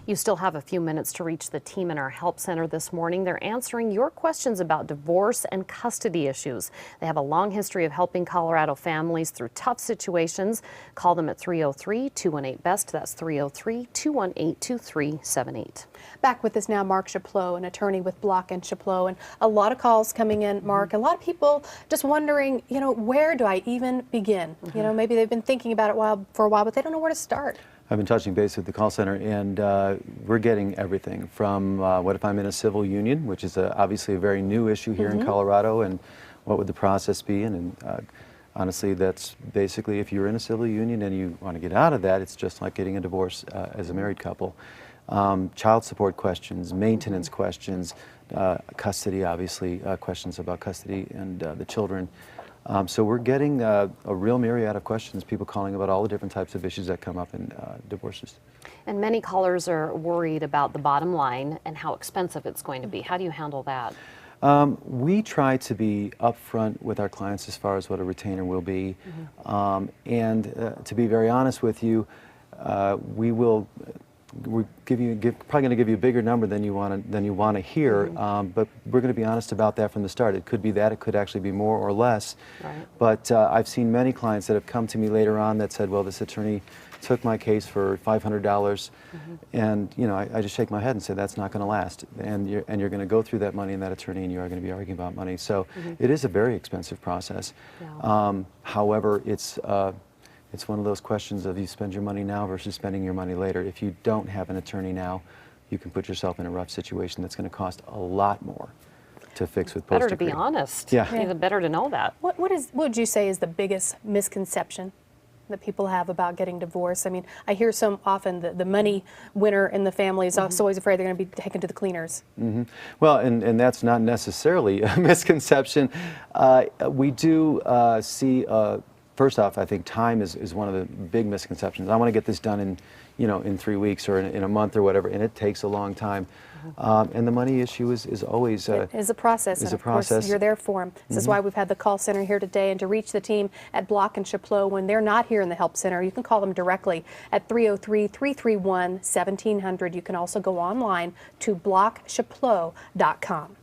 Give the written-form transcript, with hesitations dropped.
You still have a few minutes to reach the team in our help center this morning. They're answering your questions about divorce and custody issues. They have a long history of helping Colorado families through tough situations. Call them at 303-218-BEST. That's 303-218-2378. Back with us now, Mark Chapleau, an attorney with Bloch and Chapleau, and a lot of calls coming in, Mark. A lot of people just wondering, you know, where do I even begin? You know, maybe they've been thinking about it for a while, but they don't know where to start. I've been touching base with the call center, and we're getting everything from what if I'm in a civil union, which is obviously a very new issue here in Colorado, and what would the process be? And honestly, that's basically if you're in a civil union and you want to get out of that, it's just like getting a divorce as a married couple. Child support questions, maintenance questions, custody, obviously, questions about custody and the children. So we're getting a real myriad of questions, people calling about all the different types of issues that come up in divorces. And many callers are worried about the bottom line and how expensive it's going to be. How do you handle that? We try to be upfront with our clients as far as what a retainer will be. And to be very honest with you, we're probably going to give you a bigger number than you want to hear, but we're going to be honest about that from the start. It could be that, it could actually be more or less. Right. But I've seen many clients that have come to me later on that said, well, this attorney took my case for $500, and you know, I just shake my head and say that's not going to last, and you're going to go through that money and that attorney, and you are going to be arguing about money. So it is a very expensive process. Yeah. However, it's one of those questions of you spend your money now versus spending your money later. If you don't have an attorney now, you can put yourself in a rough situation that's going to cost a lot more to fix with post-decree. Better to be honest. Yeah. Even better to know that. What would you say is the biggest misconception that people have about getting divorced? I mean, I hear so often that the money winner in the family is also always afraid they're going to be taken to the cleaners. Well, and that's not necessarily a misconception. We do see first off, I think time is one of the big misconceptions. I want to get this done in, in 3 weeks or in a month or whatever, and it takes a long time. And the money issue is always it is a process. Is and a process. Of course, you're there for them. This is why we've had the call center here today, and to reach the team at Bloch and Chapleau when they're not here in the help center, you can call them directly at 303-331-1700. You can also go online to blochchapleau.com.